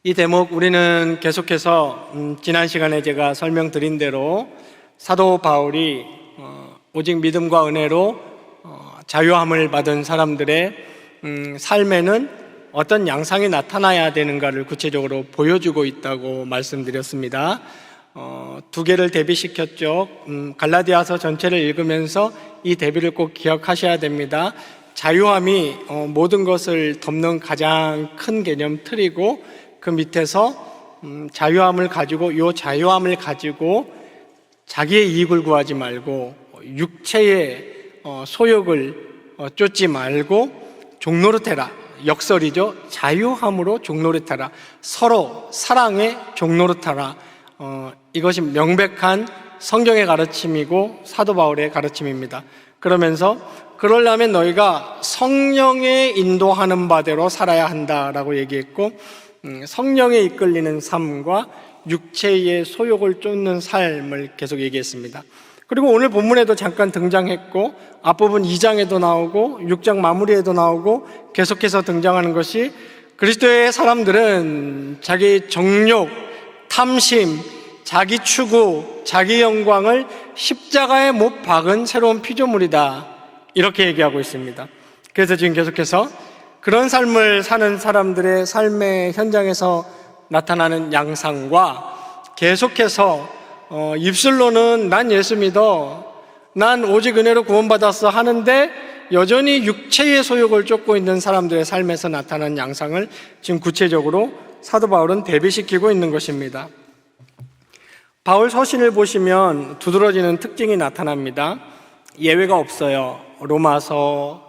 이 대목 우리는 계속해서 지난 시간에 제가 설명드린 대로 사도 바울이 오직 믿음과 은혜로 자유함을 받은 사람들의 삶에는 어떤 양상이 나타나야 되는가를 구체적으로 보여주고 있다고 말씀드렸습니다. 두 개를 대비시켰죠. 갈라디아서 전체를 읽으면서 이 대비를 꼭 기억하셔야 됩니다. 자유함이 모든 것을 덮는 가장 큰 개념 틀이고, 그 밑에서 자유함을 가지고 자기의 이익을 구하지 말고 육체의 소욕을 쫓지 말고 종노릇해라. 역설이죠. 자유함으로 종노릇하라. 서로 사랑에 종노릇하라. 이것이 명백한 성경의 가르침이고 사도 바울의 가르침입니다. 그러면서 그러려면 너희가 성령의 인도하는 바대로 살아야 한다라고 얘기했고, 성령에 이끌리는 삶과 육체의 소욕을 쫓는 삶을 계속 얘기했습니다. 그리고 오늘 본문에도 잠깐 등장했고, 앞부분 2장에도 나오고 6장 마무리에도 나오고 계속해서 등장하는 것이, 그리스도의 사람들은 자기 정욕, 탐심, 자기 추구, 자기 영광을 십자가에 못 박은 새로운 피조물이다, 이렇게 얘기하고 있습니다. 그래서 지금 계속해서 그런 삶을 사는 사람들의 삶의 현장에서 나타나는 양상과, 계속해서 입술로는 난 예수 믿어, 난 오직 은혜로 구원받았어 하는데 여전히 육체의 소욕을 쫓고 있는 사람들의 삶에서 나타나는 양상을 지금 구체적으로 사도 바울은 대비시키고 있는 것입니다. 바울 서신을 보시면 두드러지는 특징이 나타납니다. 예외가 없어요. 로마서,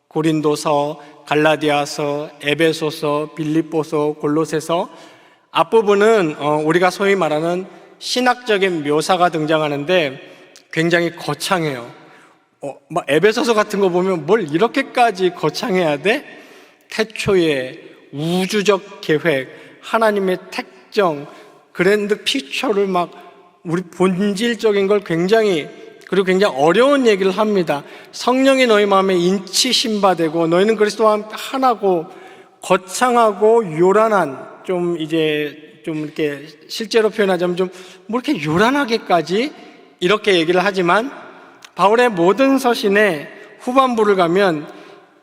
고린도서, 갈라디아서, 에베소서, 빌립보서, 골로새서, 앞부분은 우리가 소위 말하는 신학적인 묘사가 등장하는데 굉장히 거창해요. 막 에베소서 같은 거 보면 뭘 이렇게까지 거창해야 돼? 태초의 우주적 계획, 하나님의 택정, 그랜드 피처를 막 우리 본질적인 걸 그리고 굉장히 어려운 얘기를 합니다. 성령이 너희 마음에 인치신 바 되고 너희는 그리스도와 함께 하나고, 거창하고 요란한, 좀 이렇게 실제로 표현하자면 뭐 이렇게 요란하게까지 이렇게 얘기를 하지만, 바울의 모든 서신의 후반부를 가면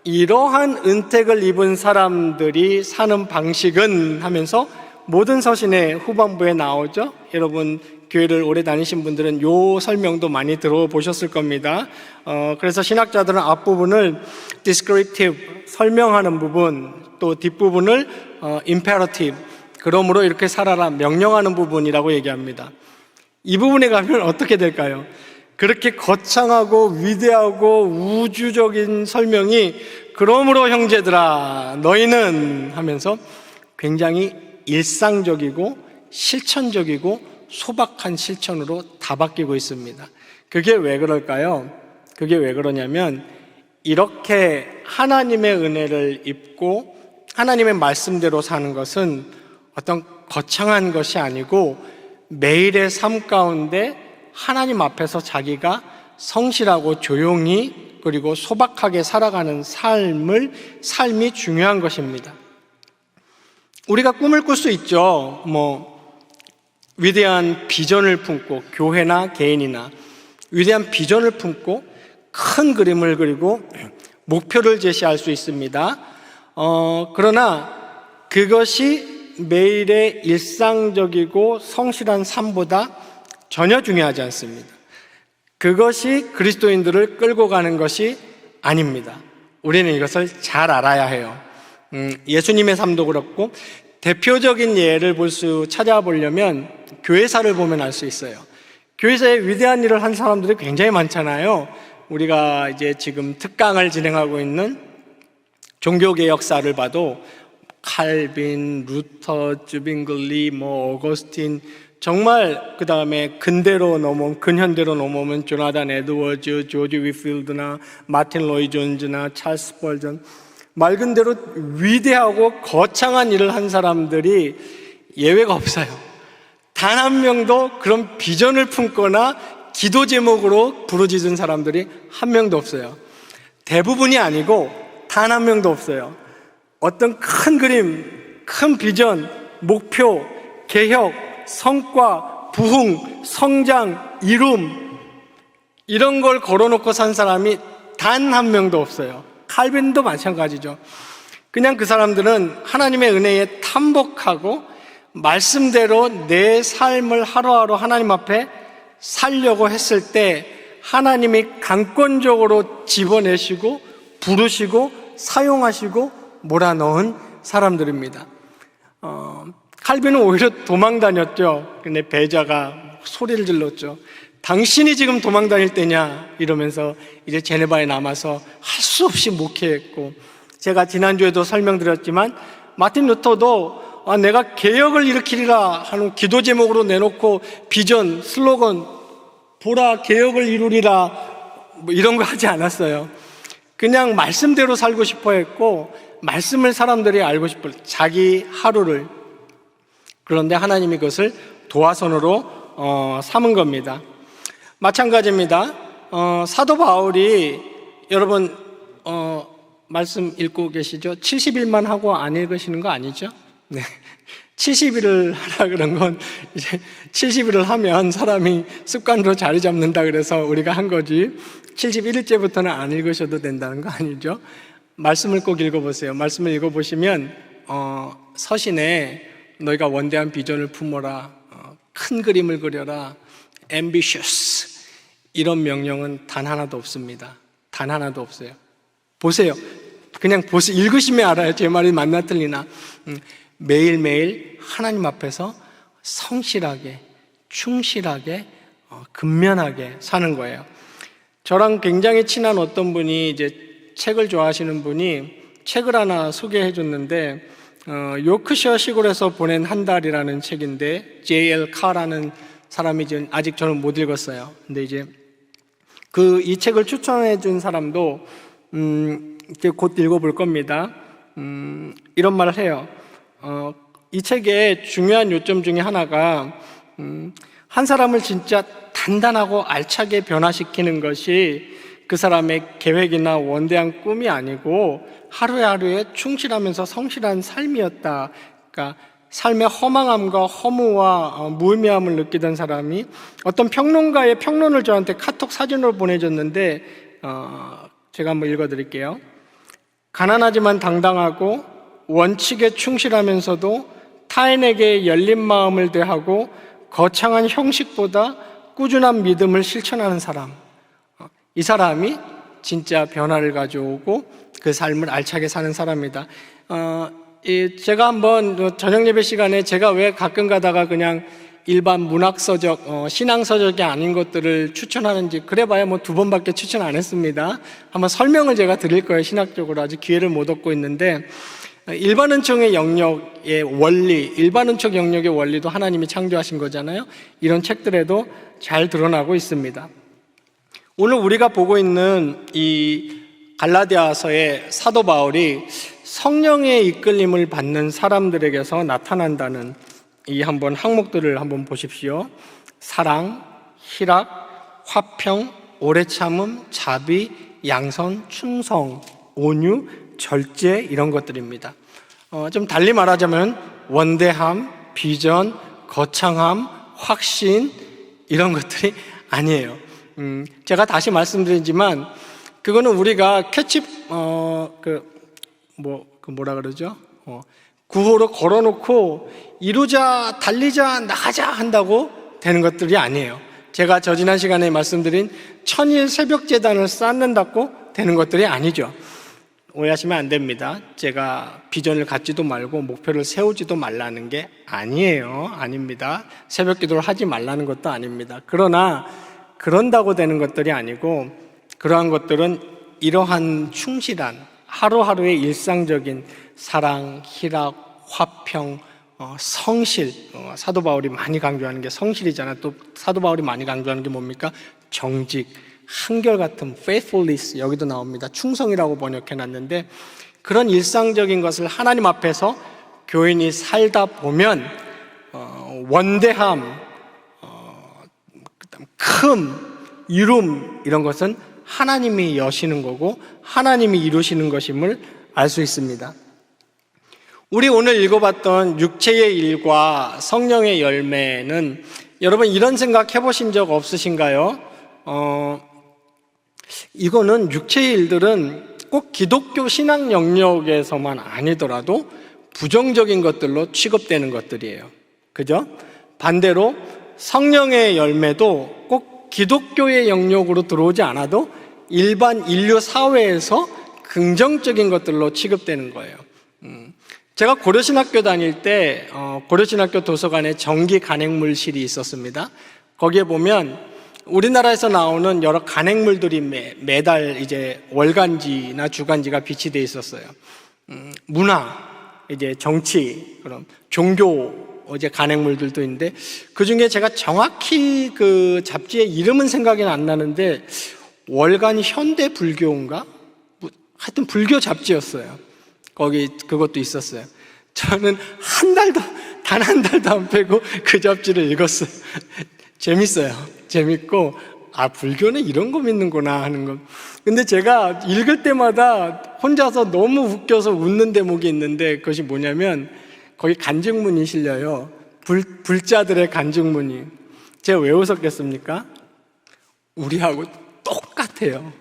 이러한 은택을 입은 사람들이 사는 방식은 하면서 모든 서신의 후반부에 나오죠. 여러분 교회를 오래 다니신 분들은 이 설명도 많이 들어보셨을 겁니다. 그래서 신학자들은 앞부분을 descriptive, 설명하는 부분, 또 뒷부분을 imperative, 그러므로 이렇게 살아라, 명령하는 부분이라고 얘기합니다. 이 부분에 가면 어떻게 될까요? 그렇게 거창하고 위대하고 우주적인 설명이, 그러므로 형제들아 너희는 하면서 굉장히 일상적이고 실천적이고 소박한 실천으로 다 바뀌고 있습니다. 그게 왜 그럴까요? 그게 왜 그러냐면, 이렇게 하나님의 은혜를 입고 하나님의 말씀대로 사는 것은 어떤 거창한 것이 아니고, 매일의 삶 가운데 하나님 앞에서 자기가 성실하고 조용히 그리고 소박하게 살아가는 삶이 중요한 것입니다. 우리가 꿈을 꿀 수 있죠. 위대한 비전을 품고, 교회나 개인이나 위대한 비전을 품고 큰 그림을 그리고 목표를 제시할 수 있습니다. 그러나 그것이 매일의 일상적이고 성실한 삶보다 전혀 중요하지 않습니다. 그것이 그리스도인들을 끌고 가는 것이 아닙니다. 우리는 이것을 잘 알아야 해요. 예수님의 삶도 그렇고, 대표적인 예를 찾아보려면 교회사를 보면 알 수 있어요. 교회사에 위대한 일을 한 사람들이 굉장히 많잖아요. 우리가 이제 지금 특강을 진행하고 있는 종교계 역사를 봐도 칼빈, 루터, 주빙글리, 어거스틴, 정말 그 다음에 근현대로 넘어오면 조나단 에드워즈, 조지 위필드나 마틴 로이 존즈나 찰스 스펄전, 맑은 대로 위대하고 거창한 일을 한 사람들이 예외가 없어요. 단 한 명도 그런 비전을 품거나 기도 제목으로 부르짖은 사람들이 한 명도 없어요. 대부분이 아니고 단 한 명도 없어요. 어떤 큰 그림, 큰 비전, 목표, 개혁, 성과, 부흥, 성장, 이룸 이런 걸 걸어놓고 산 사람이 단 한 명도 없어요. 칼빈도 마찬가지죠. 그냥 그 사람들은 하나님의 은혜에 탐복하고 말씀대로 내 삶을 하루하루 하나님 앞에 살려고 했을 때 하나님이 강권적으로 집어내시고 부르시고 사용하시고 몰아넣은 사람들입니다. 칼빈은 오히려 도망 다녔죠. 근데 배자가 소리를 질렀죠. 당신이 지금 도망 다닐 때냐 이러면서 이제 제네바에 남아서 할 수 없이 목회했고, 제가 지난주에도 설명드렸지만 마틴 루터도 내가 개혁을 일으키리라 하는 기도 제목으로 내놓고 비전, 슬로건 보라 개혁을 이루리라 뭐 이런 거 하지 않았어요. 그냥 말씀대로 살고 싶어 했고 말씀을 사람들이 알고 싶을 자기 하루를. 그런데 하나님이 그것을 도화선으로 삼은 겁니다. 마찬가지입니다. 사도 바울이 여러분 말씀 읽고 계시죠? 70일만 하고 안 읽으시는 거 아니죠? 네. 70일을 하라 그런 건 이제 70일을 하면 사람이 습관으로 자리 잡는다 그래서 우리가 한 거지 71일째부터는 안 읽으셔도 된다는 거 아니죠? 말씀을 꼭 읽어보세요. 말씀을 읽어보시면 서신에 너희가 원대한 비전을 품어라, 큰 그림을 그려라, ambitious 이런 명령은 단 하나도 없습니다. 단 하나도 없어요. 보세요. 그냥 보세요. 읽으시면 알아요. 제 말이 맞나 틀리나. 매일매일 하나님 앞에서 성실하게, 충실하게, 근면하게 사는 거예요. 저랑 굉장히 친한 어떤 분이 이제 책을 좋아하시는 분이 책을 하나 소개해 줬는데, 요크셔 시골에서 보낸 한 달이라는 책인데, J.L. 카라는 사람이 아직 저는 못 읽었어요. 근데 이제 이 책을 추천해 준 사람도, 이제 곧 읽어볼 겁니다. 이런 말을 해요. 이 책의 중요한 요점 중에 하나가 한 사람을 진짜 단단하고 알차게 변화시키는 것이 그 사람의 계획이나 원대한 꿈이 아니고 하루하루에 충실하면서 성실한 삶이었다. 그러니까 삶의 허망함과 허무와 무의미함을 느끼던 사람이 어떤 평론가의 평론을 저한테 카톡 사진으로 보내줬는데 제가 한번 읽어드릴게요. 가난하지만 당당하고 원칙에 충실하면서도 타인에게 열린 마음을 대하고 거창한 형식보다 꾸준한 믿음을 실천하는 사람, 이 사람이 진짜 변화를 가져오고 그 삶을 알차게 사는 사람이다. 제가 한번 저녁 예배 시간에 제가 왜 가끔 가다가 그냥 일반 문학서적, 신앙서적이 아닌 것들을 추천하는지 그래봐야 뭐 2번밖에 추천 안 했습니다. 한번 설명을 제가 드릴 거예요. 신학적으로 아직 기회를 못 얻고 있는데, 일반은총의 영역의 원리, 일반은총 영역의 원리도 하나님이 창조하신 거잖아요. 이런 책들에도 잘 드러나고 있습니다. 오늘 우리가 보고 있는 이 갈라디아서의 사도 바울이 성령의 이끌림을 받는 사람들에게서 나타난다는 이 한번 항목들을 한번 보십시오. 사랑, 희락, 화평, 오래 참음, 자비, 양선, 충성, 온유, 절제 이런 것들입니다. 좀 달리 말하자면 원대함, 비전, 거창함, 확신 이런 것들이 아니에요. 제가 다시 말씀드리지만 그거는 우리가 캐치 뭐라 그러죠? 구호로 걸어놓고 이루자, 달리자, 나가자 한다고 되는 것들이 아니에요. 제가 지난 시간에 말씀드린 천일 새벽재단을 쌓는다고 되는 것들이 아니죠. 오해하시면 안 됩니다. 제가 비전을 갖지도 말고 목표를 세우지도 말라는 게 아니에요. 아닙니다. 새벽 기도를 하지 말라는 것도 아닙니다. 그러나 그런다고 되는 것들이 아니고 그러한 것들은 이러한 충실한 하루하루의 일상적인 사랑, 희락, 화평, 성실, 사도 바울이 많이 강조하는 게 성실이잖아요. 또 사도 바울이 많이 강조하는 게 뭡니까? 정직, 한결같음, faithfulness 여기도 나옵니다. 충성이라고 번역해놨는데 그런 일상적인 것을 하나님 앞에서 교인이 살다 보면 원대함, 큼, 이룸 이런 것은 하나님이 여시는 거고 하나님이 이루시는 것임을 알 수 있습니다. 우리 오늘 읽어봤던 육체의 일과 성령의 열매는 여러분 이런 생각 해보신 적 없으신가요? 이거는 육체의 일들은 꼭 기독교 신앙 영역에서만 아니더라도 부정적인 것들로 취급되는 것들이에요. 그죠? 반대로 성령의 열매도 꼭 기독교의 영역으로 들어오지 않아도 일반 인류 사회에서 긍정적인 것들로 취급되는 거예요. 제가 고려신학교 다닐 때 고려신학교 도서관에 정기 간행물실이 있었습니다. 거기에 보면 우리나라에서 나오는 여러 간행물들이 매달 이제 월간지나 주간지가 비치되어 있었어요. 문화, 이제 정치, 그럼 종교 이제 간행물들도 있는데 그 중에 제가 정확히 그 잡지의 이름은 생각이 안 나는데 월간 현대 불교인가? 하여튼 불교 잡지였어요. 거기 그것도 있었어요. 저는 단 한 달도 안 빼고 그 잡지를 읽었어요. 재밌어요. 재밌고 불교는 이런 거 믿는구나 하는 거. 근데 제가 읽을 때마다 혼자서 너무 웃겨서 웃는 대목이 있는데 그것이 뭐냐면 거기 간증문이 실려요. 불자들의 간증문이. 제가 왜 웃었겠습니까? 우리하고 똑같아요.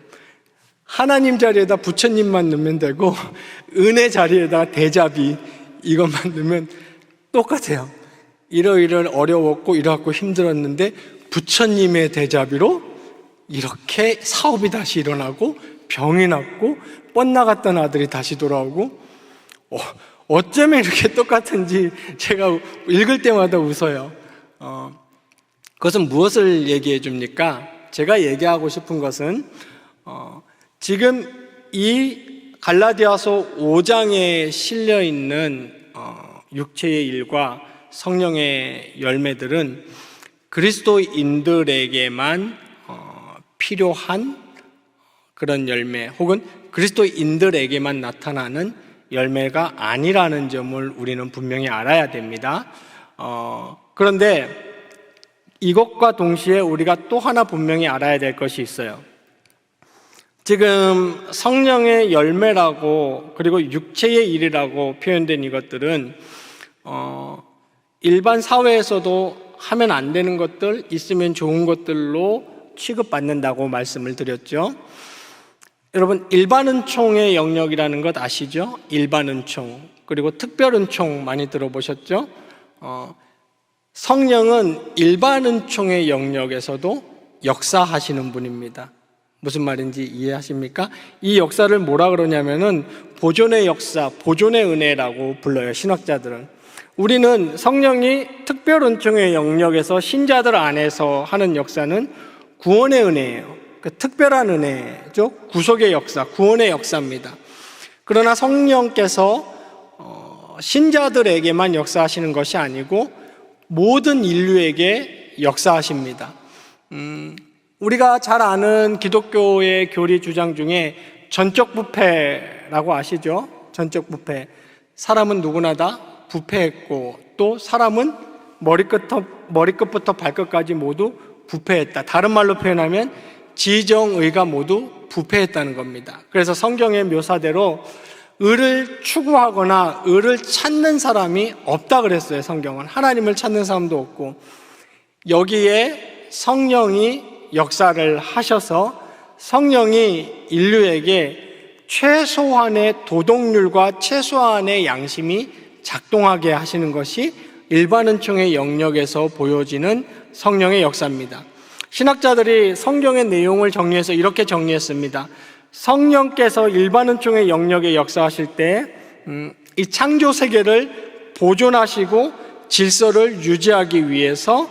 하나님 자리에다 부처님만 넣으면 되고 은혜 자리에다 대자비 이것만 넣으면 똑같아요. 이러이러 어려웠고 이러고 힘들었는데 부처님의 대자비로 이렇게 사업이 다시 일어나고 병이 낫고 뻗나갔던 아들이 다시 돌아오고 어쩌면 이렇게 똑같은지 제가 읽을 때마다 웃어요. 그것은 무엇을 얘기해 줍니까? 제가 얘기하고 싶은 것은 지금 이 갈라디아서 5장에 실려있는 육체의 일과 성령의 열매들은 그리스도인들에게만 필요한 그런 열매 혹은 그리스도인들에게만 나타나는 열매가 아니라는 점을 우리는 분명히 알아야 됩니다. 그런데 이것과 동시에 우리가 또 하나 분명히 알아야 될 것이 있어요. 지금 성령의 열매라고 그리고 육체의 일이라고 표현된 이것들은 일반 사회에서도 하면 안 되는 것들, 있으면 좋은 것들로 취급받는다고 말씀을 드렸죠. 여러분 일반은총의 영역이라는 것 아시죠? 일반은총 그리고 특별은총 많이 들어보셨죠? 성령은 일반은총의 영역에서도 역사하시는 분입니다. 무슨 말인지 이해하십니까? 이 역사를 뭐라 그러냐면은 보존의 역사, 보존의 은혜라고 불러요, 신학자들은. 우리는 성령이 특별은총의 영역에서 신자들 안에서 하는 역사는 구원의 은혜예요. 그 특별한 은혜죠. 구속의 역사, 구원의 역사입니다. 그러나 성령께서 신자들에게만 역사하시는 것이 아니고 모든 인류에게 역사하십니다. 우리가 잘 아는 기독교의 교리 주장 중에 전적 부패라고 아시죠? 전적 부패. 사람은 누구나 다 부패했고 또 사람은 머리끝부터 발끝까지 모두 부패했다. 다른 말로 표현하면 지정의가 모두 부패했다는 겁니다. 그래서 성경의 묘사대로 의를 추구하거나 의를 찾는 사람이 없다 그랬어요. 성경은 하나님을 찾는 사람도 없고 여기에 성령이 역사를 하셔서 성령이 인류에게 최소한의 도덕률과 최소한의 양심이 작동하게 하시는 것이 일반은총의 영역에서 보여지는 성령의 역사입니다. 신학자들이 성경의 내용을 정리해서 이렇게 정리했습니다. 성령께서 일반은총의 영역에 역사하실 때 이 창조 세계를 보존하시고 질서를 유지하기 위해서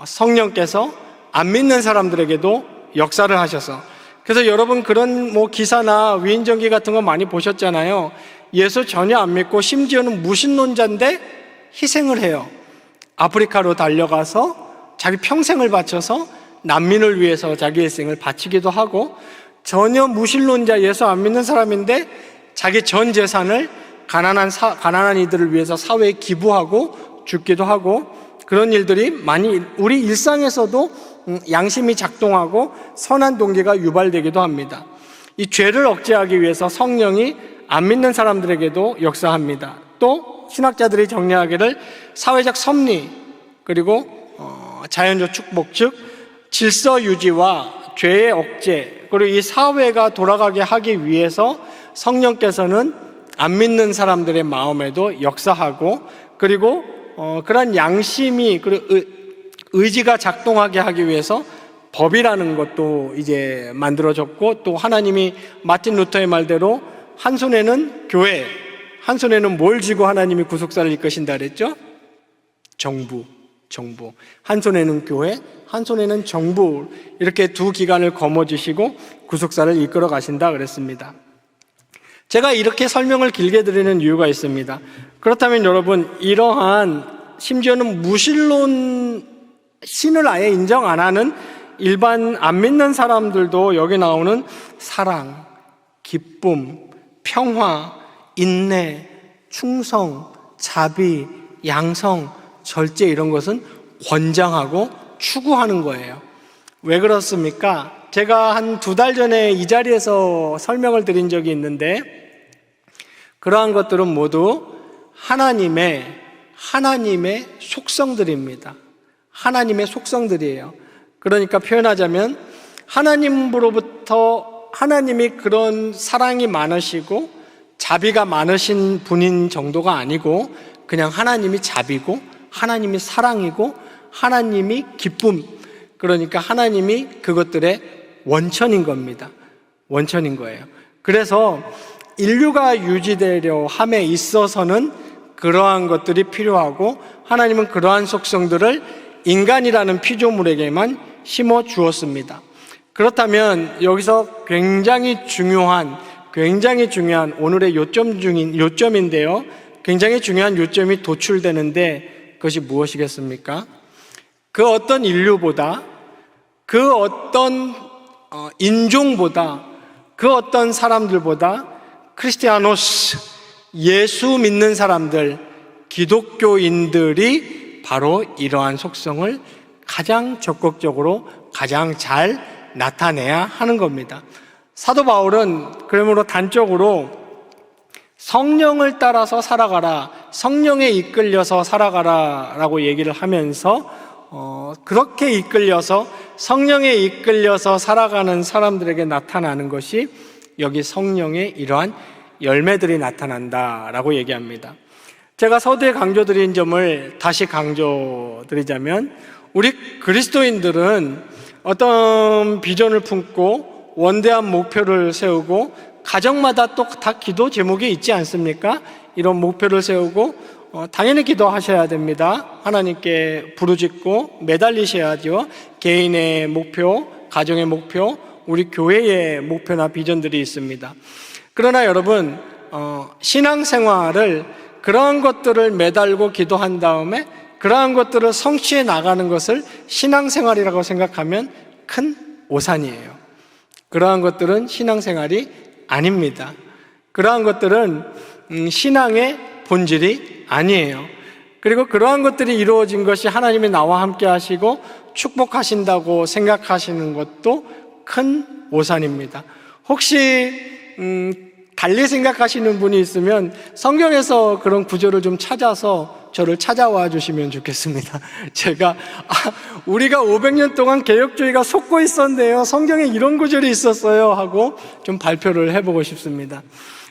성령께서 안 믿는 사람들에게도 역사를 하셔서 그래서 여러분 그런 기사나 위인전기 같은 거 많이 보셨잖아요. 예수 전혀 안 믿고 심지어는 무신론자인데 희생을 해요. 아프리카로 달려가서 자기 평생을 바쳐서 난민을 위해서 자기 일생을 바치기도 하고 전혀 무신론자 예수 안 믿는 사람인데 자기 전 재산을 가난한 이들을 위해서 사회에 기부하고 죽기도 하고 그런 일들이 많이 우리 일상에서도 양심이 작동하고 선한 동기가 유발되기도 합니다. 이 죄를 억제하기 위해서 성령이 안 믿는 사람들에게도 역사합니다. 또 신학자들이 정리하기를 사회적 섭리 그리고 자연적 축복, 즉 질서 유지와 죄의 억제, 그리고 이 사회가 돌아가게 하기 위해서 성령께서는 안 믿는 사람들의 마음에도 역사하고, 그리고 그런 양심이 그리고 의지가 작동하게 하기 위해서 법이라는 것도 이제 만들어졌고, 또 하나님이 마틴 루터의 말대로 한 손에는 교회, 한 손에는 뭘 쥐고 하나님이 구속사를 이끄신다 그랬죠? 정부. 한 손에는 교회, 한 손에는 정부, 이렇게 두 기관을 거머쥐시고 구속사를 이끌어 가신다 그랬습니다. 제가 이렇게 설명을 길게 드리는 이유가 있습니다. 그렇다면 여러분, 이러한 심지어는 무신론, 신을 아예 인정 안 하는 일반 안 믿는 사람들도 여기 나오는 사랑, 기쁨, 평화, 인내, 충성, 자비, 양성, 절제, 이런 것은 권장하고 추구하는 거예요. 왜 그렇습니까? 제가 한 2달 전에 이 자리에서 설명을 드린 적이 있는데, 그러한 것들은 모두 하나님의 속성들입니다. 하나님의 속성들이에요. 그러니까 표현하자면 하나님으로부터, 하나님이 그런 사랑이 많으시고 자비가 많으신 분인 정도가 아니고, 그냥 하나님이 자비고 하나님이 사랑이고 하나님이 기쁨, 그러니까 하나님이 그것들의 원천인 겁니다. 원천인 거예요. 그래서 인류가 유지되려 함에 있어서는 그러한 것들이 필요하고, 하나님은 그러한 속성들을 인간이라는 피조물에게만 심어 주었습니다. 그렇다면 여기서 굉장히 중요한 오늘의 요점인데요. 굉장히 중요한 요점이 도출되는데, 그것이 무엇이겠습니까? 그 어떤 인류보다, 그 어떤 인종보다, 그 어떤 사람들보다 크리스티아노스, 예수 믿는 사람들, 기독교인들이 바로 이러한 속성을 가장 적극적으로, 가장 잘 나타내야 하는 겁니다. 사도 바울은 그러므로 단적으로 성령을 따라서 살아가라, 성령에 이끌려서 살아가라 라고 얘기를 하면서 그렇게 이끌려서, 성령에 이끌려서 살아가는 사람들에게 나타나는 것이 여기 성령의 이러한 열매들이 나타난다라고 얘기합니다. 제가 서두에 강조드린 점을 다시 강조드리자면, 우리 그리스도인들은 어떤 비전을 품고 원대한 목표를 세우고, 가정마다 또 다 기도 제목이 있지 않습니까? 이런 목표를 세우고 당연히 기도하셔야 됩니다. 하나님께 부르짖고 매달리셔야죠. 개인의 목표, 가정의 목표, 우리 교회의 목표나 비전들이 있습니다. 그러나 여러분, 신앙생활을 그러한 것들을 매달고 기도한 다음에 그러한 것들을 성취해 나가는 것을 신앙생활이라고 생각하면 큰 오산이에요. 그러한 것들은 신앙생활이 아닙니다. 그러한 것들은 신앙의 본질이 아니에요. 그리고 그러한 것들이 이루어진 것이 하나님이 나와 함께 하시고 축복하신다고 생각하시는 것도 큰 오산입니다. 혹시 달리 생각하시는 분이 있으면 성경에서 그런 구절을 좀 찾아서 저를 찾아와 주시면 좋겠습니다. 제가 우리가 500년 동안 개혁주의가 속고 있었는데요, 성경에 이런 구절이 있었어요 하고 좀 발표를 해보고 싶습니다.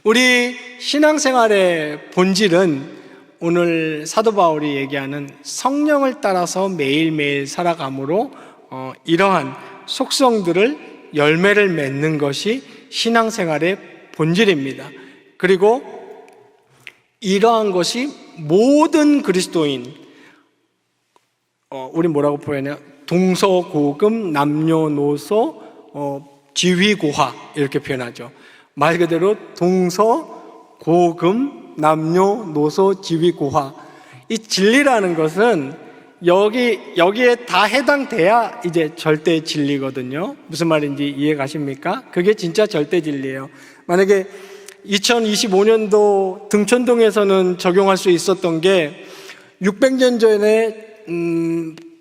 우리 신앙생활의 본질은 오늘 사도 바울이 얘기하는 성령을 따라서 매일매일 살아감으로 이러한 속성들을, 열매를 맺는 것이 신앙생활의 본질입니다. 그리고 이러한 것이 모든 그리스도인, 우리 뭐라고 표현해요? 동서고금, 남녀노소, 지위고하, 이렇게 표현하죠. 말 그대로 동서고금, 남녀노소, 지위고하. 이 진리라는 것은 여기에 다 해당돼야 이제 절대 진리거든요. 무슨 말인지 이해 가십니까? 그게 진짜 절대 진리예요. 만약에 2025년도 등촌동에서는 적용할 수 있었던 게 600년 전에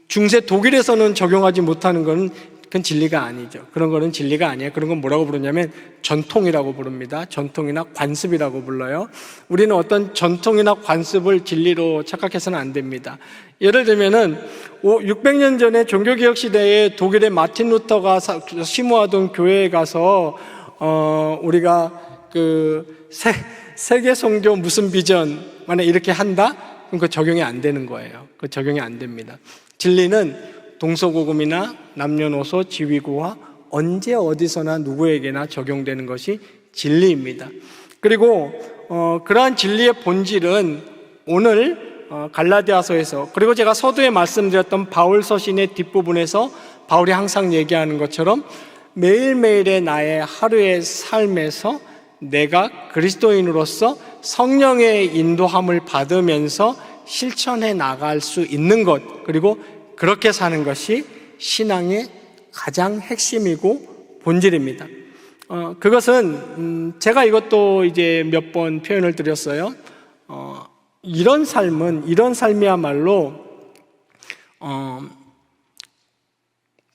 중세 독일에서는 적용하지 못하는 건 그건 진리가 아니죠. 그런 거는 진리가 아니에요. 그런 건 뭐라고 부르냐면 전통이라고 부릅니다. 전통이나 관습이라고 불러요. 우리는 어떤 전통이나 관습을 진리로 착각해서는 안 됩니다. 예를 들면은 600년 전에 종교개혁 시대에 독일의 마틴 루터가 심호하던 교회에 가서 우리가 그 세계 선교 무슨 비전 만약 이렇게 한다? 그럼 그거 적용이 안 되는 거예요. 그거 적용이 안 됩니다. 진리는 동서고금이나 남녀노소 지위고와 언제 어디서나 누구에게나 적용되는 것이 진리입니다. 그리고 그러한 진리의 본질은 오늘 갈라디아서에서, 그리고 제가 서두에 말씀드렸던 바울 서신의 뒷부분에서 바울이 항상 얘기하는 것처럼 매일매일의 나의 하루의 삶에서 내가 그리스도인으로서 성령의 인도함을 받으면서 실천해 나갈 수 있는 것, 그리고 그렇게 사는 것이 신앙의 가장 핵심이고 본질입니다. 그것은 제가 이것도 이제 몇 번 표현을 드렸어요. 이런 삶이야말로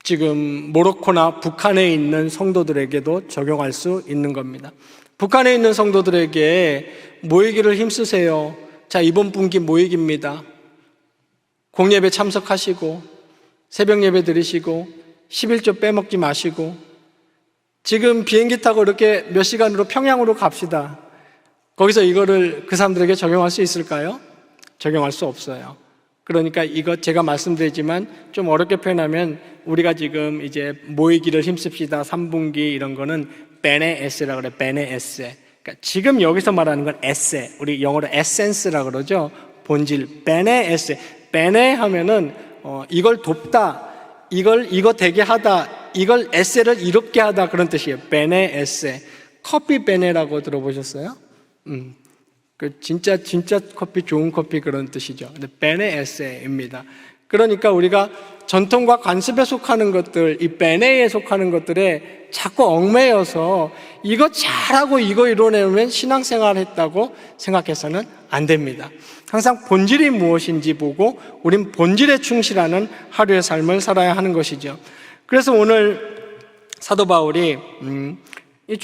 지금 모로코나 북한에 있는 성도들에게도 적용할 수 있는 겁니다. 북한에 있는 성도들에게 모이기를 힘쓰세요. 자, 이번 분기 모이기입니다. 공예배 참석하시고 새벽 예배 드리시고 11조 빼먹지 마시고 지금 비행기 타고 이렇게 몇 시간으로 평양으로 갑시다. 거기서 이거를 그 사람들에게 적용할 수 있을까요? 적용할 수 없어요. 그러니까 이거 제가 말씀드리지만 좀 어렵게 표현하면 우리가 지금 이제 모이기를 힘씁시다 3분기 이런 거는 베네 에세라고 그래. 베네 에세. 그러니까 지금 여기서 말하는 건 에세. 우리 영어로 에센스라고 그러죠. 본질. 베네 에세. 베네 하면은 이걸 돕다, 이거 되게 하다, 이걸 에세를 이롭게 하다 그런 뜻이에요. 베네 에세. 커피 베네라고 들어보셨어요? 그 진짜 커피, 좋은 커피 그런 뜻이죠. 근데 베네 에세입니다. 그러니까 우리가 전통과 관습에 속하는 것들, 이 베네에 속하는 것들에 자꾸 얽매여서 이거 잘하고 이거 이뤄내면 신앙생활 했다고 생각해서는 안 됩니다. 항상 본질이 무엇인지 보고 우린 본질에 충실하는 하루의 삶을 살아야 하는 것이죠. 그래서 오늘 사도 바울이 이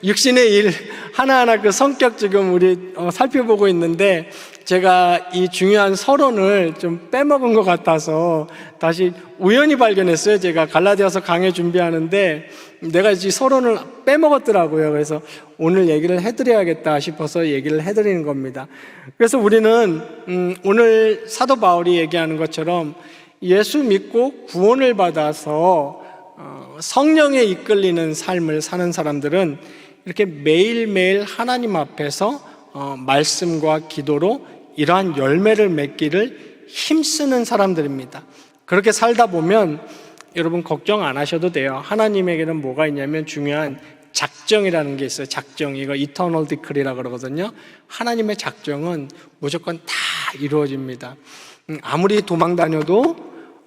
육신의 일 하나하나 그 성격 지금 우리 살펴보고 있는데 제가 이 중요한 서론을 좀 빼먹은 것 같아서 다시 우연히 발견했어요. 제가 갈라디아서 강의 준비하는데 내가 이 서론을 빼먹었더라고요. 그래서 오늘 얘기를 해드려야겠다 싶어서 얘기를 해드리는 겁니다. 그래서 우리는 오늘 사도 바울이 얘기하는 것처럼 예수 믿고 구원을 받아서 성령에 이끌리는 삶을 사는 사람들은 이렇게 매일매일 하나님 앞에서 말씀과 기도로 이러한 열매를 맺기를 힘쓰는 사람들입니다. 그렇게 살다 보면 여러분 걱정 안 하셔도 돼요. 하나님에게는 뭐가 있냐면 중요한 작정이라는 게 있어요. 작정. 이거 이터널 디크리라고 그러거든요. 하나님의 작정은 무조건 다 이루어집니다. 아무리 도망 다녀도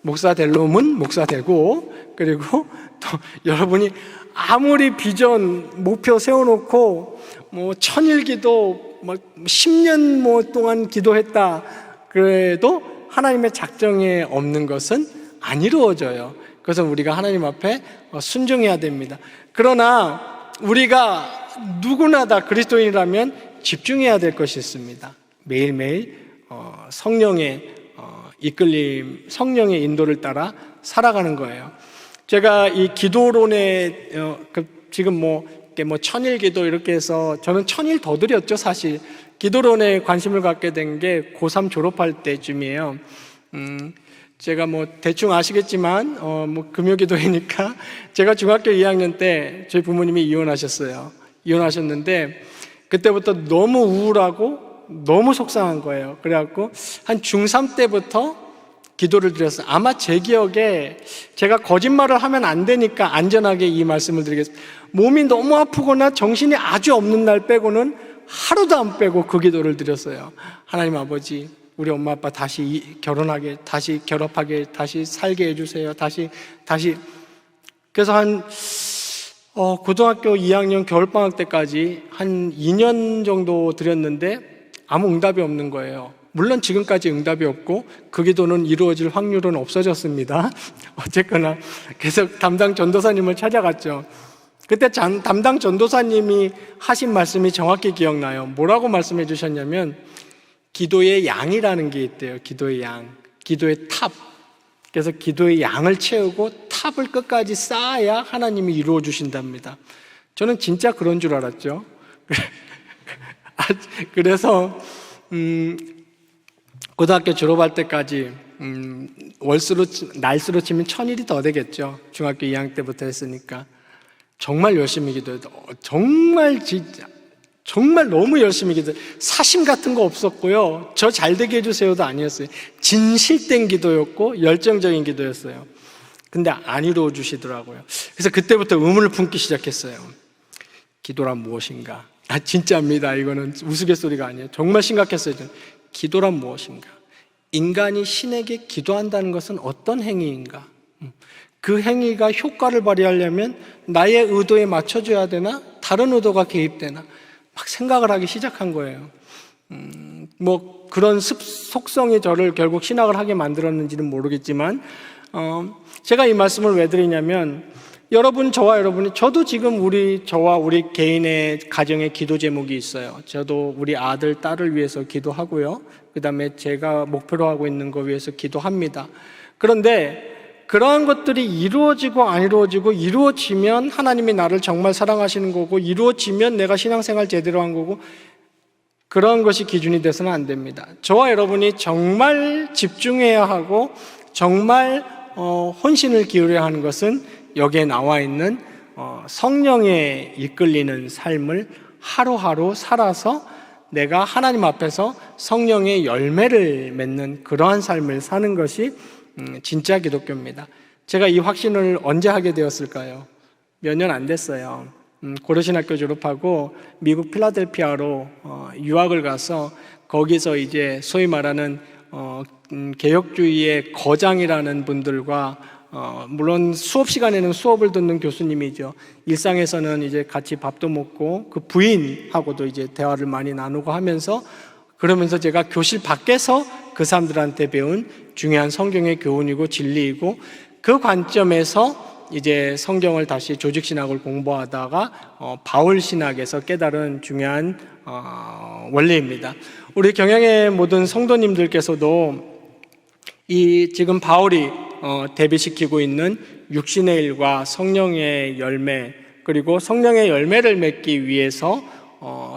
목사 될 놈은 목사 되고, 그리고 또 여러분이 아무리 비전, 목표 세워놓고 뭐 천일기도 뭐 10년 뭐 동안 기도했다 그래도 하나님의 작정에 없는 것은 안 이루어져요. 그래서 우리가 하나님 앞에 순종해야 됩니다. 그러나 우리가 누구나 다 그리스도인이라면 집중해야 될 것이 있습니다. 매일매일 성령의 이끌림, 성령의 인도를 따라 살아가는 거예요. 제가 이 기도론에 지금 천일 기도 이렇게 해서 저는 1000일 더 드렸죠. 사실 기도론에 관심을 갖게 된 게 고3 졸업할 때쯤이에요. 제가 대충 아시겠지만 금요기도회니까 제가 중학교 2학년 때 저희 부모님이 이혼하셨어요. 이혼하셨는데 그때부터 너무 우울하고 너무 속상한 거예요. 그래갖고 한 중3 때부터 기도를 드렸어요. 아마 제 기억에 제가 거짓말을 하면 안 되니까 안전하게 이 말씀을 드리겠습니다. 몸이 너무 아프거나 정신이 아주 없는 날 빼고는 하루도 안 빼고 그 기도를 드렸어요. 하나님 아버지, 우리 엄마 아빠 다시 결혼하게, 다시 결합하게, 다시 살게 해주세요. 다시. 그래서 한 고등학교 2학년 겨울방학 때까지 한 2년 정도 드렸는데 아무 응답이 없는 거예요. 물론 지금까지 응답이 없고 그 기도는 이루어질 확률은 없어졌습니다. 어쨌거나 계속 담당 전도사님을 찾아갔죠. 그때 담당 전도사님이 하신 말씀이 정확히 기억나요. 뭐라고 말씀해 주셨냐면 기도의 양이라는 게 있대요. 기도의 양, 기도의 탑. 그래서 기도의 양을 채우고 탑을 끝까지 쌓아야 하나님이 이루어 주신답니다. 저는 진짜 그런 줄 알았죠. 그래서 고등학교 졸업할 때까지 날수로 치면 1000일이 더 되겠죠. 중학교 2학년 때부터 했으니까 정말 열심히 기도해도 정말 너무 열심히 기도해요. 사심 같은 거 없었고요. 저 잘되게 해주세요도 아니었어요. 진실된 기도였고 열정적인 기도였어요. 근데 안 이루어 주시더라고요. 그래서 그때부터 의문을 품기 시작했어요. 기도란 무엇인가? 진짜입니다. 이거는 우스갯소리가 아니에요. 정말 심각했어요. 기도란 무엇인가? 인간이 신에게 기도한다는 것은 어떤 행위인가? 그 행위가 효과를 발휘하려면 나의 의도에 맞춰줘야 되나? 다른 의도가 개입되나? 막 생각을 하기 시작한 거예요. 뭐 그런 속성이 저를 결국 신학을 하게 만들었는지는 모르겠지만 제가 이 말씀을 왜 드리냐면 저도 지금 저와 우리 개인의 가정의 기도 제목이 있어요. 저도 우리 아들, 딸을 위해서 기도하고요. 그 다음에 제가 목표로 하고 있는 거 위해서 기도합니다. 그런데 그러한 것들이 이루어지고 안 이루어지고, 이루어지면 하나님이 나를 정말 사랑하시는 거고, 이루어지면 내가 신앙생활 제대로 한 거고, 그런 것이 기준이 돼서는 안 됩니다. 저와 여러분이 정말 집중해야 하고 정말 혼신을 기울여야 하는 것은 여기에 나와 있는 성령에 이끌리는 삶을 하루하루 살아서 내가 하나님 앞에서 성령의 열매를 맺는 그러한 삶을 사는 것이 진짜 기독교입니다. 제가 이 확신을 언제 하게 되었을까요? 몇 년 안 됐어요. 고려신학교 졸업하고 미국 필라델피아로 유학을 가서 거기서 이제 소위 말하는 개혁주의의 거장이라는 분들과 물론 수업 시간에는 수업을 듣는 교수님이죠. 일상에서는 이제 같이 밥도 먹고 그 부인하고도 이제 대화를 많이 나누고 하면서, 그러면서 제가 교실 밖에서 그 사람들한테 배운 중요한 성경의 교훈이고 진리이고, 그 관점에서 이제 성경을 다시 조직신학을 공부하다가 바울 신학에서 깨달은 중요한 원리입니다. 우리 경영의 모든 성도님들께서도 이 지금 바울이 대비시키고 있는 육신의 일과 성령의 열매, 그리고 성령의 열매를 맺기 위해서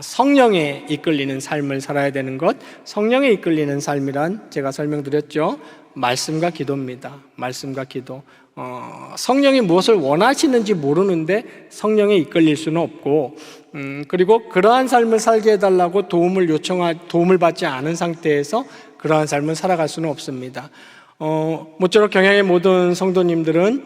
성령에 이끌리는 삶을 살아야 되는 것, 성령에 이끌리는 삶이란 제가 설명드렸죠. 말씀과 기도입니다. 말씀과 기도. 성령이 무엇을 원하시는지 모르는데 성령에 이끌릴 수는 없고, 그리고 그러한 삶을 살게 해달라고 도움을 받지 않은 상태에서 그러한 삶을 살아갈 수는 없습니다. 모쪼록 경향의 모든 성도님들은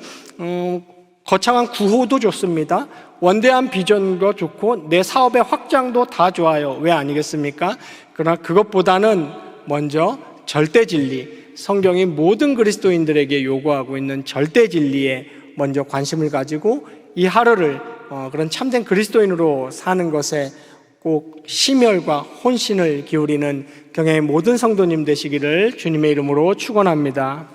거창한 구호도 좋습니다. 원대한 비전도 좋고 내 사업의 확장도 다 좋아요. 왜 아니겠습니까? 그러나 그것보다는 먼저 절대 진리, 성경이 모든 그리스도인들에게 요구하고 있는 절대 진리에 먼저 관심을 가지고 이 하루를 그런 참된 그리스도인으로 사는 것에 꼭 심혈과 혼신을 기울이는 경향의 모든 성도님 되시기를 주님의 이름으로 축원합니다.